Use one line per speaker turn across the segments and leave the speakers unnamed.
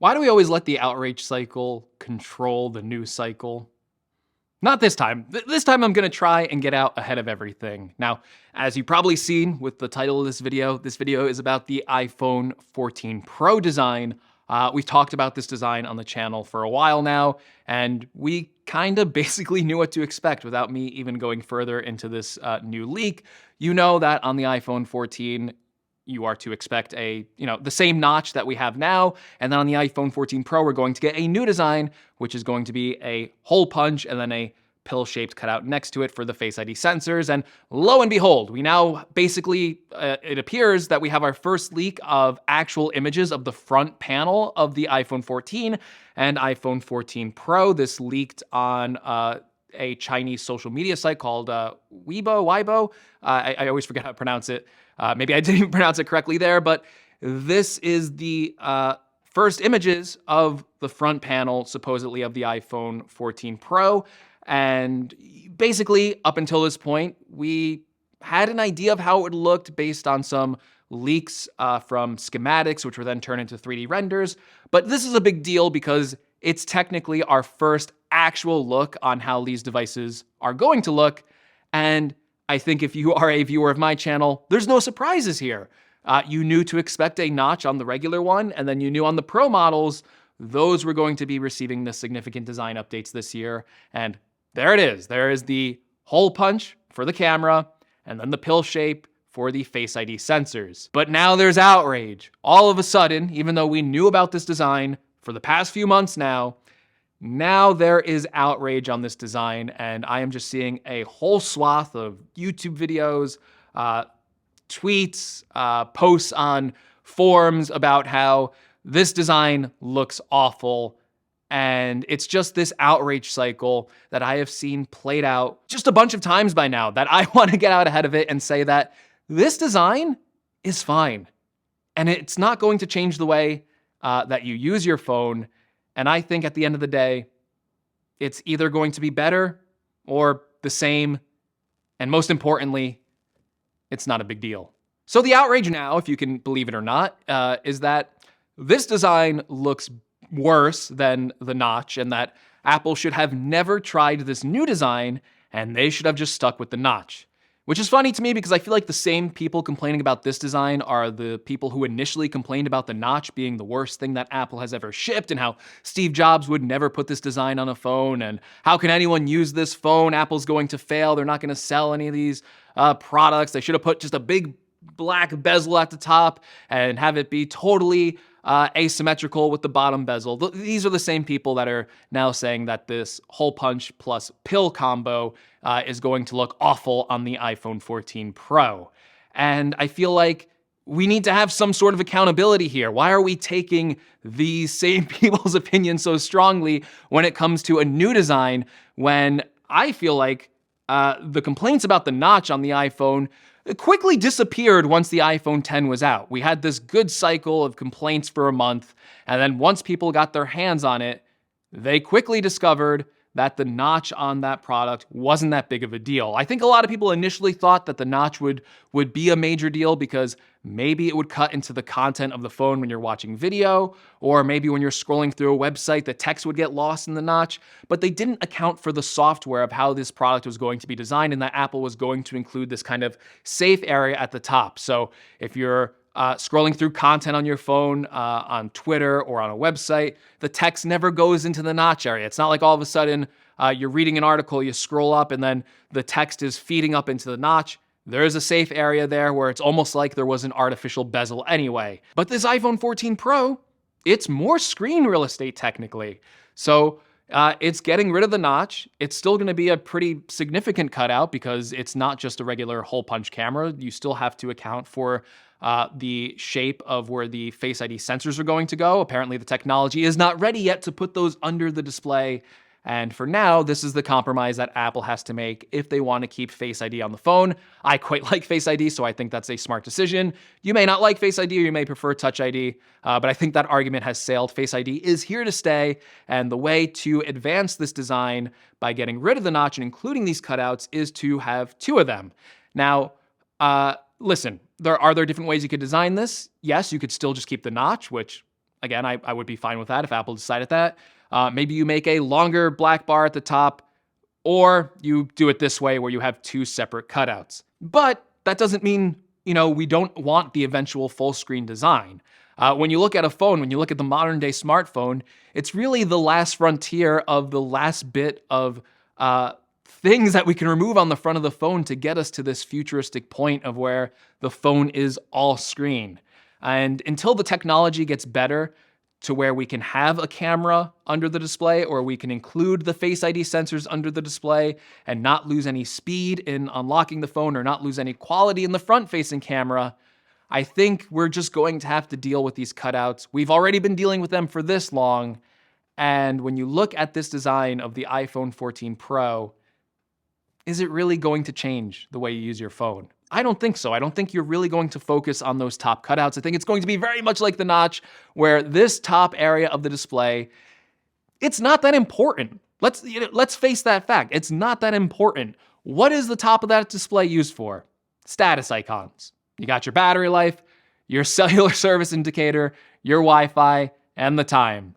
Why do we always let the outrage cycle control the news cycle? Not this time. This time I'm gonna try and get out ahead of everything. Now, as you've probably seen with the title of this video is about the iPhone 14 Pro design. We've talked about this design on the channel for a while now, and we kind of basically knew what to expect without me even going further into this new leak. You know that on the iPhone 14, you are to expect the same notch that we have now. And then on the iPhone 14 Pro, we're going to get a new design, which is going to be a hole punch and then a pill-shaped cutout next to it for the Face ID sensors. And lo and behold, we now basically, it appears that we have our first leak of actual images of the front panel of the iPhone 14 and iPhone 14 Pro. This leaked on a Chinese social media site called Weibo. I always forget how to pronounce it. Maybe I didn't even pronounce it correctly there, but this is the first images of the front panel, supposedly, of the iPhone 14 Pro. And basically, up until this point, we had an idea of how it looked based on some leaks from schematics, which were then turned into 3D renders. But this is a big deal because it's technically our first actual look on how these devices are going to look. And I think if you are a viewer of my channel, there's no surprises here. You knew to expect a notch on the regular one, and then you knew on the Pro models, those were going to be receiving the significant design updates this year. And there it is. There is the hole punch for the camera, and then the pill shape for the Face ID sensors. But now there's outrage. All of a sudden, even though we knew about this design for the past few months now there is outrage on this design, and I am just seeing a whole swath of YouTube videos, tweets, posts on forums about how this design looks awful. And it's just this outrage cycle that I have seen played out just a bunch of times by now that I want to get out ahead of it and say that this design is fine. And it's not going to change the way that you use your phone. And I think at the end of the day, it's either going to be better or the same. And most importantly, it's not a big deal. So the outrage now, if you can believe it or not, is that this design looks worse than the notch, and that Apple should have never tried this new design and they should have just stuck with the notch. Which is funny to me because I feel like the same people complaining about this design are the people who initially complained about the notch being the worst thing that Apple has ever shipped, and how Steve Jobs would never put this design on a phone, and how can anyone use this phone? Apple's going to fail. They're not going to sell any of these products. They should have put just a big black bezel at the top and have it be totally asymmetrical with the bottom bezel. These are the same people that are now saying that this hole punch plus pill combo is going to look awful on the iPhone 14 Pro. And I feel like we need to have some sort of accountability here. Why are we taking these same people's opinions so strongly when it comes to a new design, when I feel like the complaints about the notch on the iPhone quickly disappeared once the iPhone X was out? We had this good cycle of complaints for a month, and then once people got their hands on it, they quickly discovered that the notch on that product wasn't that big of a deal. I think a lot of people initially thought that the notch would be a major deal because maybe it would cut into the content of the phone when you're watching video, or maybe when you're scrolling through a website, the text would get lost in the notch. But they didn't account for the software of how this product was going to be designed, and that Apple was going to include this kind of safe area at the top. So if you're scrolling through content on your phone, on Twitter or on a website, the text never goes into the notch area. It's not like all of a sudden you're reading an article, you scroll up, and then the text is feeding up into the notch. There is a safe area there where it's almost like there was an artificial bezel anyway. But this iPhone 14 Pro, it's more screen real estate technically. So it's getting rid of the notch. It's still going to be a pretty significant cutout because it's not just a regular hole punch camera. You still have to account for the shape of where the Face ID sensors are going to go. Apparently the technology is not ready yet to put those under the display. And for now, this is the compromise that Apple has to make if they want to keep Face ID on the phone. I quite like Face ID, so I think that's a smart decision. You may not like Face ID, or you may prefer Touch ID, but I think that argument has sailed. Face ID is here to stay, and the way to advance this design by getting rid of the notch and including these cutouts is to have two of them. Now, listen, are there different ways you could design this? Yes, you could still just keep the notch, which Again, I would be fine with that if Apple decided that. Maybe you make a longer black bar at the top, or you do it this way where you have two separate cutouts. But that doesn't mean, we don't want the eventual full screen design. When you look at a phone, when you look at the modern day smartphone, it's really the last frontier of the last bit of things that we can remove on the front of the phone to get us to this futuristic point of where the phone is all screen. And until the technology gets better to where we can have a camera under the display, or we can include the Face ID sensors under the display and not lose any speed in unlocking the phone or not lose any quality in the front-facing camera, I think we're just going to have to deal with these cutouts. We've already been dealing with them for this long, and when you look at this design of the iPhone 14 Pro, is it really going to change the way you use your phone? I don't think so. I don't think you're really going to focus on those top cutouts. I think it's going to be very much like the notch, where this top area of the display, it's not that important. Let's face that fact. It's not that important. What is the top of that display used for? Status icons. You got your battery life, your cellular service indicator, your Wi-Fi, and the time.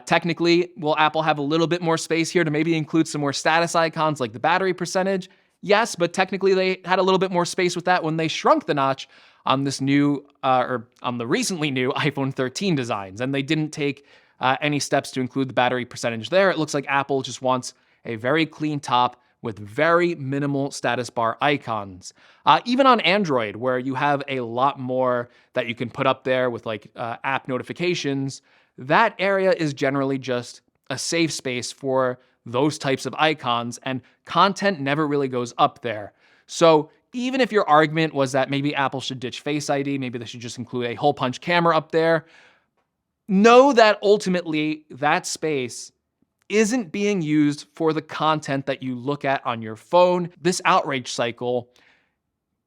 Technically, will Apple have a little bit more space here to maybe include some more status icons like the battery percentage? Yes, but technically they had a little bit more space with that when they shrunk the notch on this new, or on the recently new iPhone 13 designs, and they didn't take any steps to include the battery percentage there. It looks like Apple just wants a very clean top with very minimal status bar icons. Even on Android, where you have a lot more that you can put up there with like app notifications, that area is generally just a safe space for those types of icons, and content never really goes up there. So even if your argument was that maybe Apple should ditch Face ID, maybe they should just include a hole punch camera up there, know that ultimately that space isn't being used for the content that you look at on your phone. This outrage cycle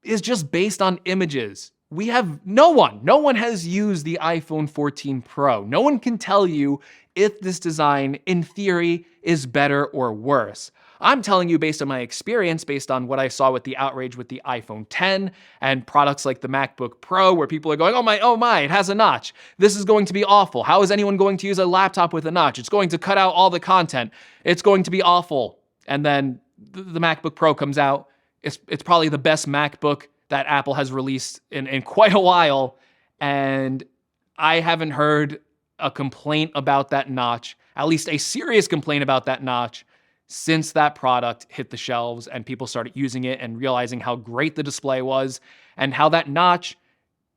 is just based on images. We have no one has used the iPhone 14 Pro. No one can tell you if this design, in theory, is better or worse. I'm telling you based on my experience, based on what I saw with the outrage with the iPhone 10 and products like the MacBook Pro, where people are going, oh my, it has a notch. This is going to be awful. How is anyone going to use a laptop with a notch? It's going to cut out all the content. It's going to be awful. And then the MacBook Pro comes out. It's probably the best MacBook that Apple has released in quite a while. And I haven't heard a complaint about that notch, at least a serious complaint about that notch, since that product hit the shelves and people started using it and realizing how great the display was and how that notch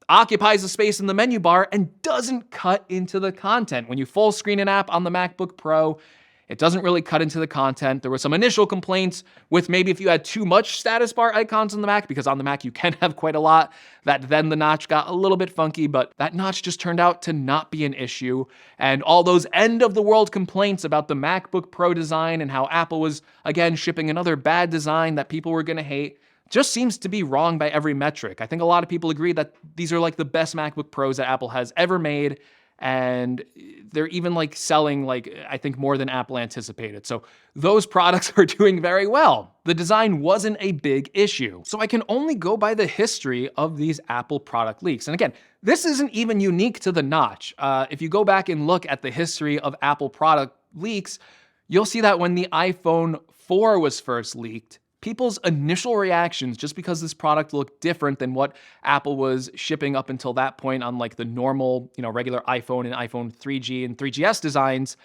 occupies the space in the menu bar and doesn't cut into the content. When you full screen an app on the MacBook Pro, it doesn't really cut into the content. There were some initial complaints with maybe if you had too much status bar icons on the Mac, because on the Mac you can have quite a lot, that then the notch got a little bit funky, but that notch just turned out to not be an issue. And all those end of the world complaints about the MacBook Pro design and how Apple was, again, shipping another bad design that people were gonna hate, just seems to be wrong by every metric. I think a lot of people agree that these are like the best MacBook Pros that Apple has ever made, and they're even like selling like, I think, more than Apple anticipated. So those products are doing very well. The design wasn't a big issue. So I can only go by the history of these Apple product leaks. And again, this isn't even unique to the notch. If you go back and look at the history of Apple product leaks, you'll see that when the iPhone 4 was first leaked, people's initial reactions, just because this product looked different than what Apple was shipping up until that point on like the normal, regular iPhone and iPhone 3G and 3GS designs,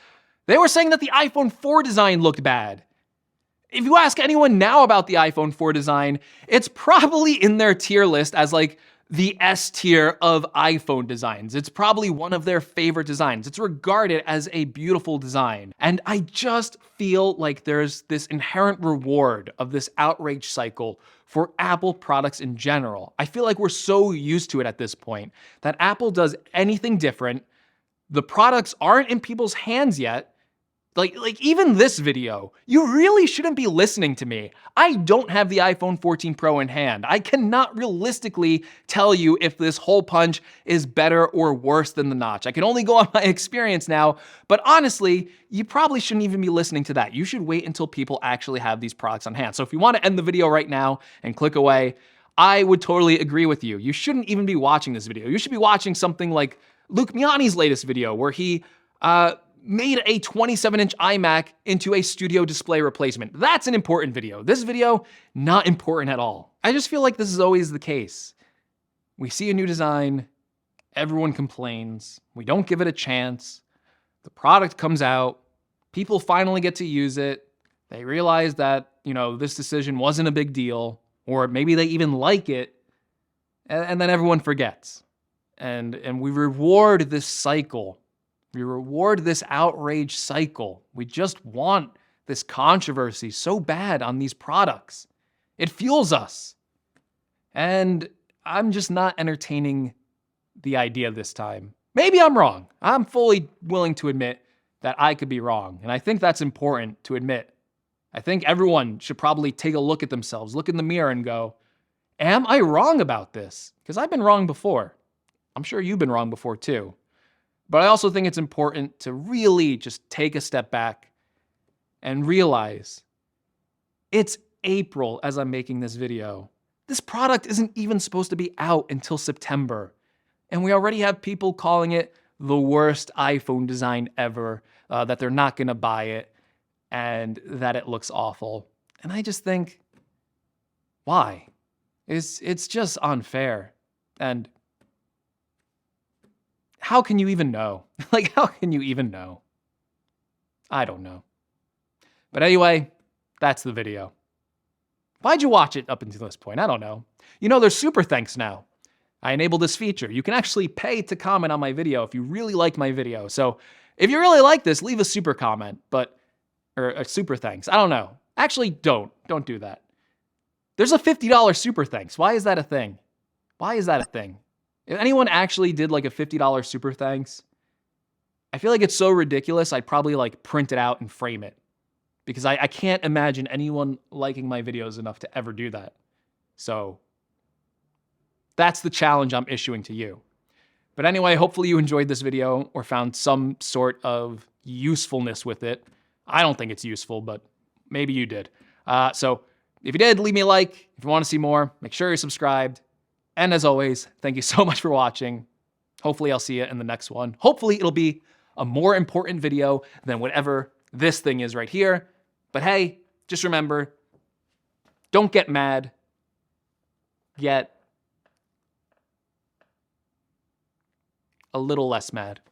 they were saying that the iPhone 4 design looked bad. If you ask anyone now about the iPhone 4 design, it's probably in their tier list as like the S tier of iPhone designs. It's probably one of their favorite designs. It's regarded as a beautiful design. And I just feel like there's this inherent reward of this outrage cycle for Apple products in general. I feel like we're so used to it at this point that Apple does anything different. The products aren't in people's hands yet. Like even this video, you really shouldn't be listening to me. I don't have the iPhone 14 Pro in hand. I cannot realistically tell you if this hole punch is better or worse than the notch. I can only go on my experience now, but honestly, you probably shouldn't even be listening to that. You should wait until people actually have these products on hand. So if you want to end the video right now and click away, I would totally agree with you. You shouldn't even be watching this video. You should be watching something like Luke Miani's latest video where he made a 27-inch iMac into a studio display replacement. That's an important video. This video, not important at all. I just feel like this is always the case. We see a new design, everyone complains, we don't give it a chance, the product comes out, people finally get to use it, they realize that, this decision wasn't a big deal, or maybe they even like it, and then everyone forgets. And we reward this cycle. We reward this outrage cycle. We just want this controversy so bad on these products. It fuels us. And I'm just not entertaining the idea this time. Maybe I'm wrong. I'm fully willing to admit that I could be wrong. And I think that's important to admit. I think everyone should probably take a look at themselves, look in the mirror and go, am I wrong about this? Because I've been wrong before. I'm sure you've been wrong before too. But I also think it's important to really just take a step back and realize it's April as I'm making this video. This product isn't even supposed to be out until September. And we already have people calling it the worst iPhone design ever, that they're not going to buy it, and that it looks awful. And I just think, why? It's just unfair. And how can you even know? How can you even know? I don't know. But anyway, that's the video. Why'd you watch it up until this point? I don't know. There's super thanks now. I enabled this feature. You can actually pay to comment on my video if you really like my video. So if you really like this, leave a super comment, or a super thanks. I don't know. Actually, don't do that. There's a $50 super thanks. Why is that a thing? Why is that a thing? If anyone actually did like a $50 super thanks, I feel like it's so ridiculous, I'd probably print it out and frame it. Because I can't imagine anyone liking my videos enough to ever do that. So that's the challenge I'm issuing to you. But anyway, hopefully you enjoyed this video or found some sort of usefulness with it. I don't think it's useful, but maybe you did. So if you did, leave me a like. If you want to see more, make sure you're subscribed. And as always, thank you so much for watching. Hopefully I'll see you in the next one. Hopefully it'll be a more important video than whatever this thing is right here. But hey, just remember, don't get mad. Get a little less mad.